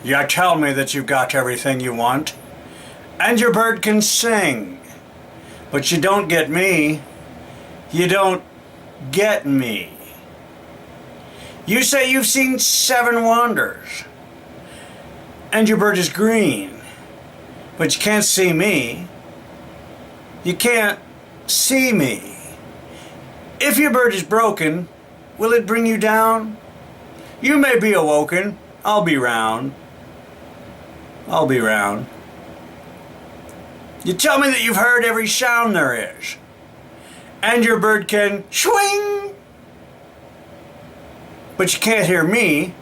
You tell me that you've got everything you want, and your bird can sing, but you don't get me. You don't get me. You say you've seen 7 wonders, and your bird is green, but you can't see me. You can't see me. If your bird is broken, will it bring you down? You may be awoken, I'll be round. I'll be round. You tell me that you've heard every sound there is, and your bird can swing, but you can't hear me.